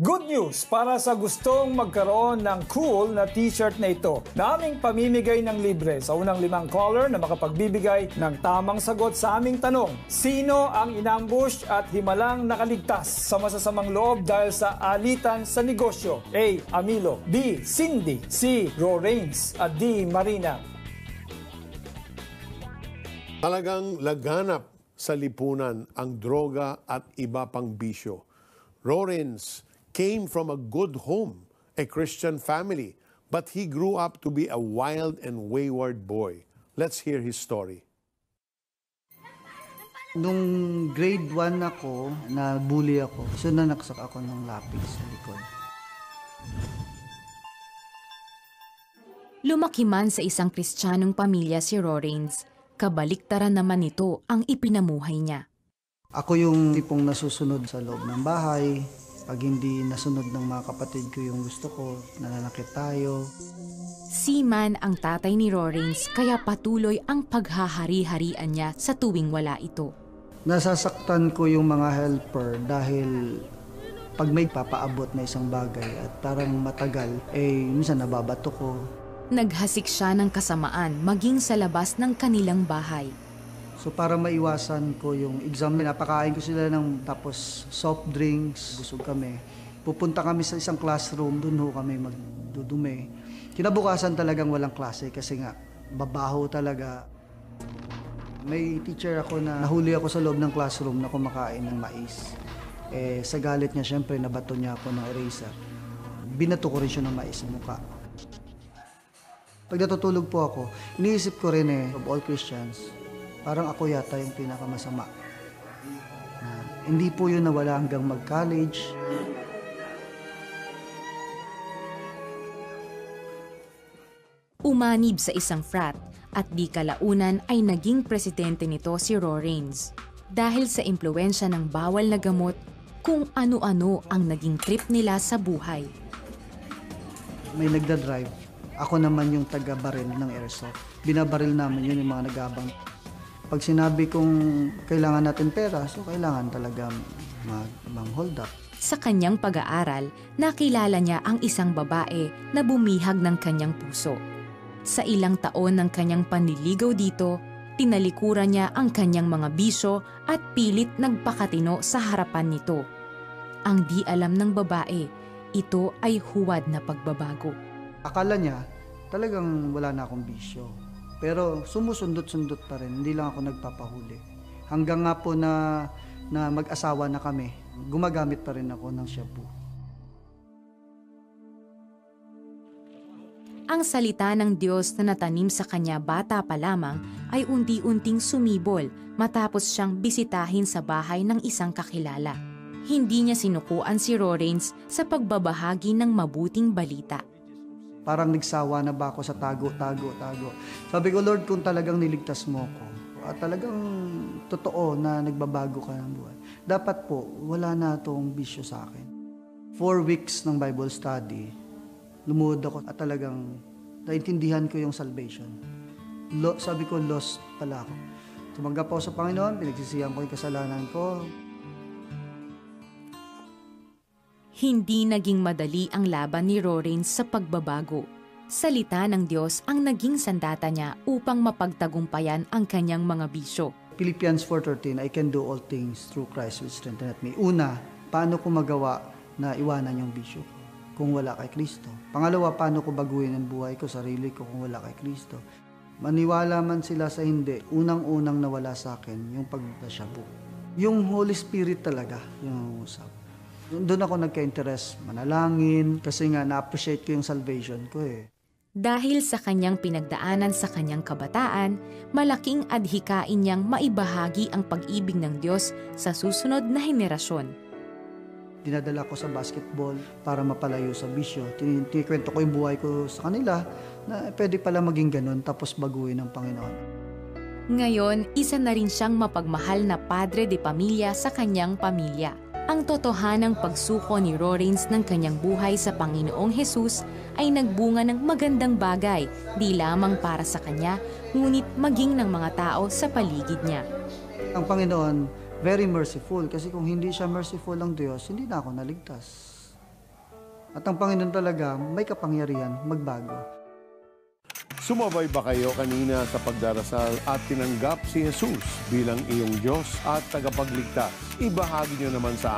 Good news para sa gustong magkaroon ng cool na t-shirt na ito. Naming pamimigay ng libre sa unang 5 caller na makapagbibigay ng tamang sagot sa aming tanong. Sino ang inambush at himalang nakaligtas sa masasamang loob dahil sa alitan sa negosyo? A. Amilo, B. Cindy, C. Rorains at D. Marina. Talagang laganap sa lipunan ang droga at iba pang bisyo. Rorains came from a good home, a Christian family, but he grew up to be a wild and wayward boy. Let's hear his story. Nung grade 1 ako, na-bully ako. So nanaksak ako ng lapis sa likod. Lumaki man sa isang Kristiyanong pamilya si Rorains, kabaliktaran naman nito ang ipinamuhay niya. Ako yung tipong nasusunod sa loob ng bahay. Pag hindi nasunod ng mga kapatid ko yung gusto ko, nananakit tayo. Seaman ang tatay ni Rorains kaya patuloy ang paghahari-harian niya sa tuwing wala ito. Nasasaktan ko yung mga helper dahil pag may papaabot na isang bagay at parang matagal, minsan nababato ko. Naghasik siya ng kasamaan maging sa labas ng kanilang bahay. So para maiwasan ko yung exam, napakain ko sila ng tapos soft drinks, busog kami. Pupunta kami sa isang classroom, doon kami magdudumi. Kinabukasan talagang walang klase kasi nga babaho talaga. May teacher ako na nahuli ako sa loob ng classroom na kumakain ng mais. Sa galit niya, syempre nabato niya ako ng eraser. Binato ko rin siya ng mais sa mukha. Pag natutulog po ako, iniisip ko rin of all Christians, parang ako yata yung pinakamasama. Hindi po yun nawala hanggang mag-college. Umanib sa isang frat at di kalaunan ay naging presidente nito si Rorains. Dahil sa impluwensya ng bawal na gamot, kung ano-ano ang naging trip nila sa buhay. May nagdadrive. Ako naman yung taga-baril ng airsoft. Binabaril namin yun yung mga nag-abang. Pag sinabi kong kailangan natin pera, so kailangan talaga mag-hold up. Sa kanyang pag-aaral, nakilala niya ang isang babae na bumihag ng kanyang puso. Sa ilang taon ng kanyang panliligaw dito, tinalikuran niya ang kanyang mga bisyo at pilit nagpakatino sa harapan nito. Ang di alam ng babae, ito ay huwad na pagbabago. Akala niya, talagang wala na akong bisyo. Pero sumusundot-sundot pa rin, hindi lang ako nagpapahuli. Hanggang nga po na mag-asawa na kami, gumagamit pa rin ako ng shampoo. Ang salita ng Diyos na natanim sa kanya bata pa lamang ay unti-unting sumibol matapos siyang bisitahin sa bahay ng isang kakilala. Hindi niya sinukuan si Rorains sa pagbabahagi ng mabuting balita. Parang nagsawa na ba ako sa tago. Sabi ko, Lord, kung talagang niligtas mo ako, at talagang totoo na nagbabago ka ng buhay, dapat po, wala na itong bisyo sa akin. 4 weeks ng Bible study, lumuhod ako at talagang naintindihan ko yung salvation. Sabi ko, lost pala ako. Tumanggap ako sa Panginoon, pinagsisihan ko yung kasalanan ko. Hindi naging madali ang laban ni Rorains sa pagbabago. Salita ng Diyos ang naging sandata niya upang mapagtagumpayan ang kanyang mga bisyo. Philippians 4:13, I can do all things through Christ which strengtheneth me. Una, paano ko magawa na iwanan yung bisyo kung wala kay Kristo? Pangalawa, paano ko baguhin ang buhay ko, sarili ko kung wala kay Kristo? Maniwala man sila sa hindi, unang-unang nawala sa akin yung pagdasyabu. Yung Holy Spirit talaga yung usap. Doon ako nagka-interest manalangin kasi nga na-appreciate ko yung salvation ko Dahil sa kanyang pinagdaanan sa kanyang kabataan, malaking adhikain niyang maibahagi ang pag-ibig ng Diyos sa susunod na henerasyon. Dinadala ko sa basketball para mapalayo sa bisyo. Tinikwento ko yung buhay ko sa kanila na pwede pala maging ganun tapos baguhin ng Panginoon. Ngayon, isa na rin siyang mapagmahal na padre de pamilya sa kanyang pamilya. Ang totohanang pagsuko ni Rorains ng kanyang buhay sa Panginoong Hesus ay nagbunga ng magandang bagay, di lamang para sa kanya, ngunit maging ng mga tao sa paligid niya. Ang Panginoon, very merciful, kasi kung hindi siya merciful ang Diyos, hindi na ako naligtas. At ang Panginoon talaga may kapangyarihan magbago. Sumabay ba kayo kanina sa pagdarasal at tinanggap si Jesus bilang iyong Diyos at tagapagligtas? Ibahagi nyo naman sa